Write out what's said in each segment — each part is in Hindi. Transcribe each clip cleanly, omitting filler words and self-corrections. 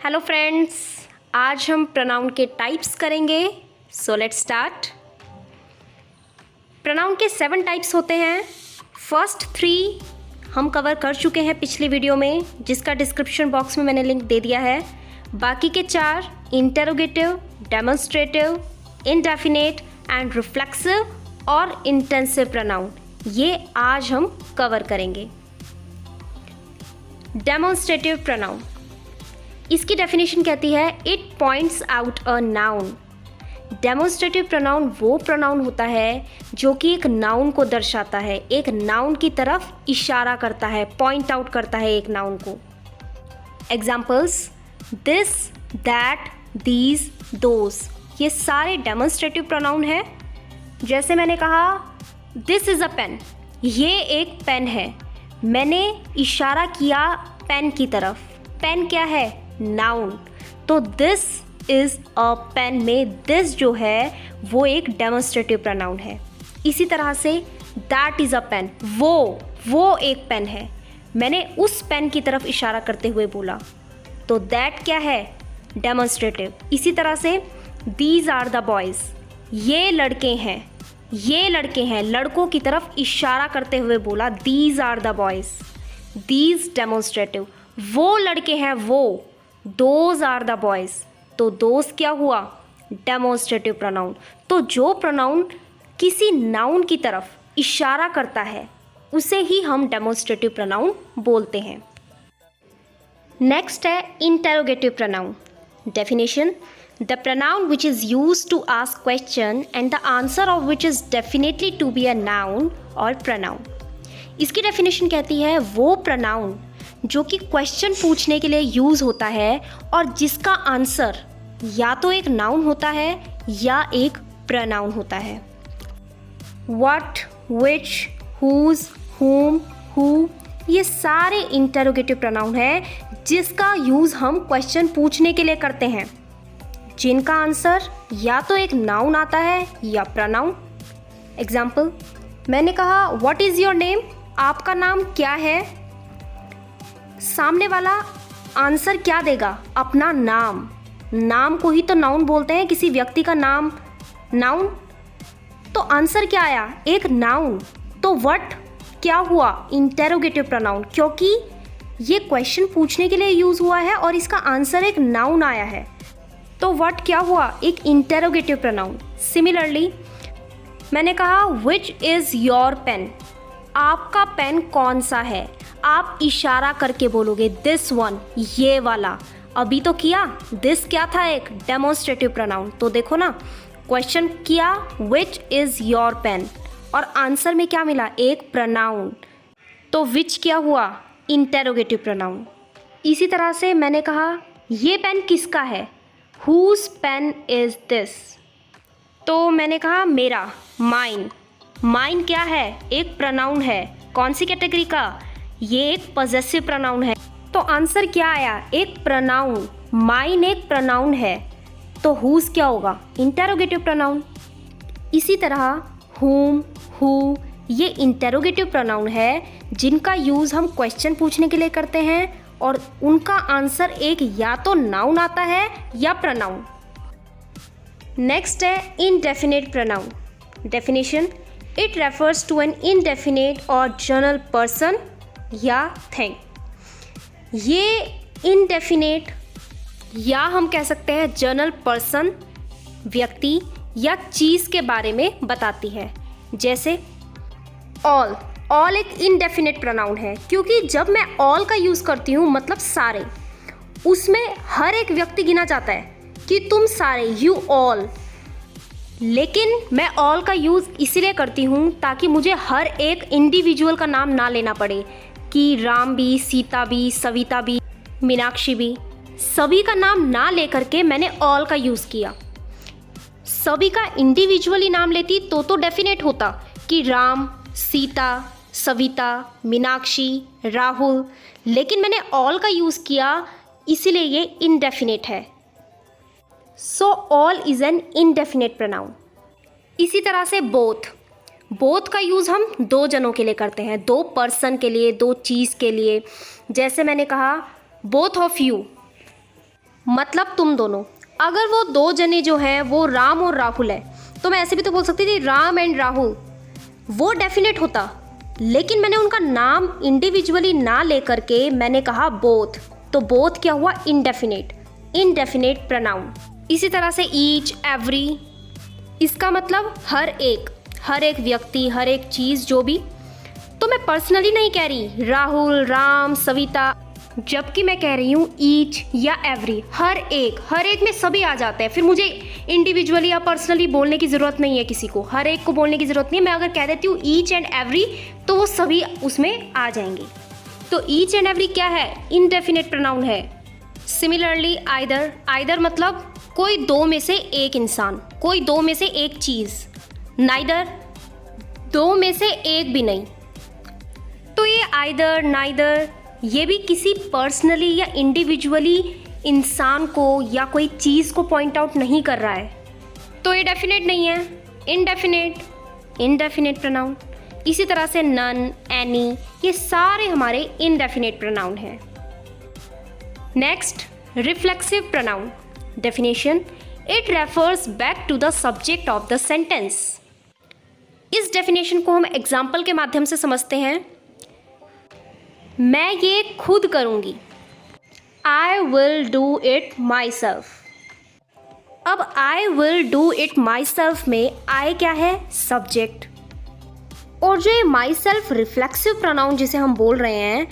हेलो फ्रेंड्स, आज हम प्रोनाउन के टाइप्स करेंगे। So let's start. प्रोनाउन के 7 टाइप्स होते हैं। फर्स्ट 3 हम कवर कर चुके हैं पिछली वीडियो में, जिसका डिस्क्रिप्शन बॉक्स में मैंने लिंक दे दिया है। बाकी के 4 interrogative, demonstrative, indefinite and reflexive और इंटेंसिव प्रोनाउन, ये आज हम कवर करेंगे। डेमोन्स्ट्रेटिव प्रोनाउन, इसकी डेफिनेशन कहती है it points out a noun. Demonstrative pronoun वो प्रोनाउन होता है जो कि एक नाउन को दर्शाता है, एक नाउन की तरफ इशारा करता है, पॉइंट आउट करता है एक नाउन को। Examples this, that, these, those, ये सारे डेमोन्स्ट्रेटिव प्रोनाउन है। जैसे मैंने कहा दिस इज़ अ पेन, ये एक पेन है, मैंने इशारा किया पेन की तरफ। पेन क्या है? नाउन। तो दिस इज़ अ पेन में दिस जो है वो एक डेमोन्स्ट्रेटिव प्रोनाउन है। इसी तरह say that is a pen, वो एक पेन है, मैंने उस पेन की तरफ इशारा करते हुए बोला, तो दैट क्या है? डेमोन्स्ट्रेटिव। इसी तरह से दीज आर द बॉयज़, ये लड़के हैं, लड़कों की तरफ इशारा करते हुए बोला these are the boys, these demonstrative. वो लड़के हैं वो, दोज आर द बॉयज़, तो दोज क्या हुआ? Demonstrative pronoun. तो जो प्रोनाउन किसी नाउन की तरफ इशारा करता है उसे ही हम डेमोन्स्ट्रेटिव प्रोनाउन बोलते हैं। नेक्स्ट है interrogative pronoun. Definition the pronoun which is used to ask question and the answer of which is definitely to be a noun और प्रोनाउन। इसकी डेफिनेशन कहती है वो प्रोनाउन जो कि क्वेश्चन पूछने के लिए यूज़ होता है और जिसका आंसर या तो एक नाउन होता है या एक प्रोनाउन होता है। व्हाट, विच, हुज, हुम, हु, ये सारे इंटरोगेटिव प्रोनाउन हैं जिसका यूज़ हम क्वेश्चन पूछने के लिए करते हैं, जिनका आंसर या तो एक नाउन आता है या प्रोनाउन। एग्जाम्पल, मैंने कहा व्हाट इज़ योर नेम, आपका नाम क्या है। सामने वाला आंसर क्या देगा? अपना नाम। नाम को ही तो नाउन बोलते हैं, किसी व्यक्ति का नाम नाउन। तो आंसर क्या आया? एक नाउन। तो व्हाट क्या हुआ? इंटेरोगेटिव प्रोनाउन, क्योंकि ये क्वेश्चन पूछने के लिए यूज़ हुआ है और इसका आंसर एक नाउन आया है। तो व्हाट क्या हुआ? एक इंटेरोगेटिव प्रोनाउन। सिमिलरली मैंने कहा विच इज़ योर पेन, आपका पेन कौन सा है। आप इशारा करके बोलोगे दिस वन, ये वाला। अभी तो किया, दिस क्या था? एक डेमोन्स्ट्रेटिव प्रोनाउन। तो देखो ना, क्वेश्चन किया विच इज़ योर पेन और आंसर में क्या मिला? एक प्रोनाउन। तो विच क्या हुआ? Interrogative pronoun. इसी तरह से मैंने कहा ये पेन किसका है? Whose pen is this. तो मैंने कहा मेरा, माइन। माइन क्या है? एक प्रोनाउन है। कौन सी कैटेगरी का? ये एक पॉजेसिव प्रोनाउन है। तो आंसर क्या आया? एक प्रोनाउन। माइन एक प्रोनाउन है, तो हुज क्या होगा? Interrogative pronoun. इसी तरह हुम, हु, ये इंटेरोगेटिव प्रोनाउन है जिनका यूज़ हम क्वेश्चन पूछने के लिए करते हैं और उनका आंसर एक या तो नाउन आता है या प्रोनाउन। नेक्स्ट है indefinite pronoun. Definition it refers to an indefinite और जनरल पर्सन या थिंग। ये इनडेफिनेट या हम कह सकते हैं जनरल पर्सन, व्यक्ति या चीज़ के बारे में बताती है। जैसे ऑल एक इनडेफिनेट प्रोनाउन है, क्योंकि जब मैं ऑल का यूज़ करती हूँ मतलब सारे, उसमें हर एक व्यक्ति गिना जाता है कि तुम सारे, यू ऑल। लेकिन मैं ऑल का यूज़ इसीलिए करती हूँ ताकि मुझे हर एक इंडिविजुअल का नाम ना लेना पड़े कि राम भी, सीता भी, सविता भी, मीनाक्षी भी, सभी का नाम ना लेकर के मैंने ऑल का यूज़ किया। सभी का इंडिविजुअली नाम लेती तो डेफिनेट होता कि राम, सीता, सविता, मीनाक्षी, राहुल, लेकिन मैंने ऑल का यूज़ किया इसीलिए ये इनडेफिनेट है। So all is an indefinite pronoun. इसी तरह से बोथ का यूज़ हम 2 जनों के लिए करते हैं, 2 पर्सन के लिए, 2 चीज़ के लिए। जैसे मैंने कहा बोथ ऑफ यू, मतलब तुम दोनों। अगर वो दो जने जो हैं वो राम और राहुल है तो मैं ऐसे भी तो बोल सकती थी राम एंड राहुल, वो डेफिनेट होता। लेकिन मैंने उनका नाम इंडिविजुअली ना लेकर के मैंने कहा बोथ, तो बोथ क्या हुआ? Indefinite, indefinite pronoun. इसी तरह से ईच, एवरी, इसका मतलब हर एक व्यक्ति, हर एक चीज़ जो भी। तो मैं पर्सनली नहीं कह रही राहुल, राम, सविता, जबकि मैं कह रही हूँ ईच या एवरी, हर एक में सभी आ जाते हैं। फिर मुझे इंडिविजुअली या पर्सनली बोलने की ज़रूरत नहीं है, किसी को हर एक को बोलने की ज़रूरत नहीं है। मैं अगर कह देती हूँ ईच एंड एवरी तो वो सभी उसमें आ जाएंगे। तो ईच एंड एवरी क्या है? इनडेफिनेट प्रोनाउन है। सिमिलरली आइदर मतलब कोई दो में से एक इंसान, कोई दो में से एक चीज़। नाइदर, दो में से एक भी नहीं। तो ये आइदर, नाइदर, ये भी किसी पर्सनली या इंडिविजुअली इंसान को या कोई चीज़ को पॉइंट आउट नहीं कर रहा है, तो ये डेफिनेट नहीं है, इनडेफिनेट प्रोनाउन। इसी तरह से नन, एनी, ये सारे हमारे इनडेफिनेट प्रोनाउन हैं। Next, reflexive pronoun. Definition, it refers back to the subject of the sentence. इस डेफिनेशन को हम एग्जाम्पल के माध्यम से समझते हैं। मैं ये खुद करूँगी, I will do it myself। अब I will do it myself में I क्या है? सब्जेक्ट। और जो ये myself रिफ्लेक्सिव प्रोनाउन जिसे हम बोल रहे हैं,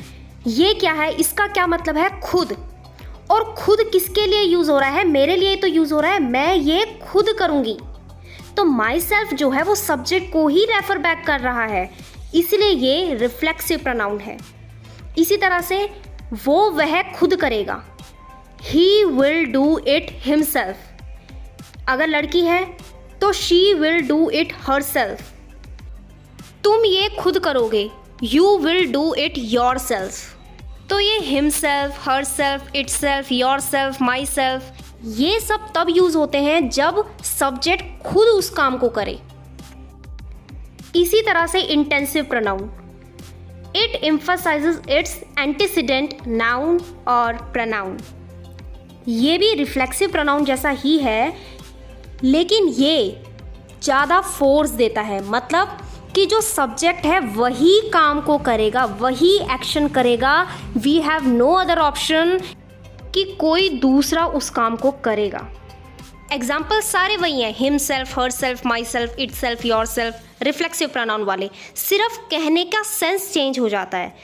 ये क्या है? इसका क्या मतलब है? खुद। और खुद किसके लिए यूज़ हो रहा है? मेरे लिए तो यूज़ हो रहा है, मैं ये खुद करूँगी। तो myself जो है वो सब्जेक्ट को ही रेफर बैक कर रहा है, इसलिए ये रिफ्लेक्सिव प्रोनाउन है। इसी तरह से वह खुद करेगा, He will do it himself। अगर लड़की है तो she will do it herself। तुम ये खुद करोगे, You will do it yourself। तो ये himself, herself, itself, yourself, myself, ये सब तब यूज़ होते हैं जब सब्जेक्ट खुद उस काम को करे। इसी तरह से intensive pronoun, It emphasizes its antecedent noun और pronoun। ये भी रिफ्लेक्सिव प्रोनाउन जैसा ही है, लेकिन ये ज़्यादा फोर्स देता है। मतलब कि जो सब्जेक्ट है वही काम को करेगा, वही एक्शन करेगा। We have no other option कि कोई दूसरा उस काम को करेगा। एग्जाम्पल सारे वही हैं, himself, herself, myself, itself, yourself, reflexive pronoun वाले। सिर्फ कहने का सेंस चेंज हो जाता है।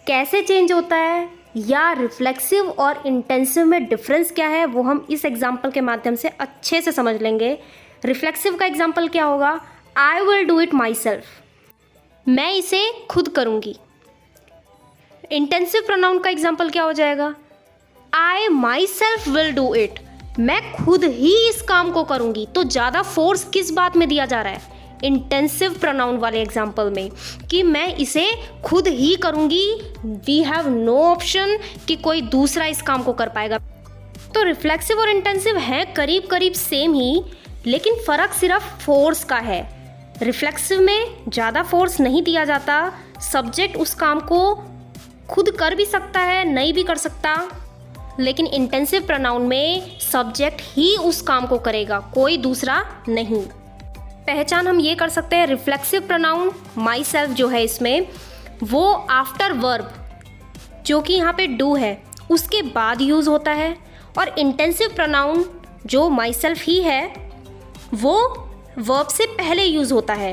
कैसे चेंज होता है या रिफ्लेक्सिव और इंटेंसिव में डिफरेंस क्या है, वो हम इस एग्जाम्पल के माध्यम से अच्छे से समझ लेंगे। रिफ्लेक्सिव का एग्जाम्पल क्या होगा? I will do it my self, मैं इसे खुद करूँगी। इंटेंसिव प्रोनाउन का एग्जाम्पल क्या हो जाएगा? I myself will do it, मैं खुद ही इस काम को करूँगी। तो ज़्यादा फोर्स किस बात में दिया जा रहा है? इंटेंसिव प्रोनाउन वाले एग्जाम्पल में, कि मैं इसे खुद ही करूँगी। वी हैव नो ऑप्शन कि कोई दूसरा इस काम को कर पाएगा। तो रिफ्लेक्सिव और इंटेंसिव हैं करीब करीब सेम ही, लेकिन फ़र्क सिर्फ फोर्स का है। रिफ्लेक्सिव में ज़्यादा फोर्स नहीं दिया जाता, सब्जेक्ट उस काम को खुद कर भी सकता है, नहीं भी कर सकता। लेकिन इंटेंसिव प्रोनाउन में सब्जेक्ट ही उस काम को करेगा, कोई दूसरा नहीं। पहचान हम ये कर सकते हैं, रिफ्लेक्सिव प्रोनाउन माई सेल्फ जो है इसमें, वो आफ्टर वर्ब जो कि यहाँ पे डू है उसके बाद यूज़ होता है। और इंटेंसिव प्रोनाउन जो माई सेल्फ ही है वो वर्ब से पहले यूज़ होता है।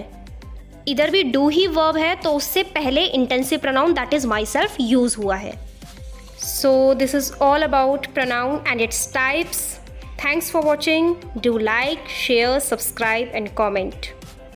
इधर भी डू ही वर्ब है तो उससे पहले intensive pronoun that is my self use हुआ है। So this is all about pronoun and its types. Thanks for watching. Do like, share, subscribe and comment.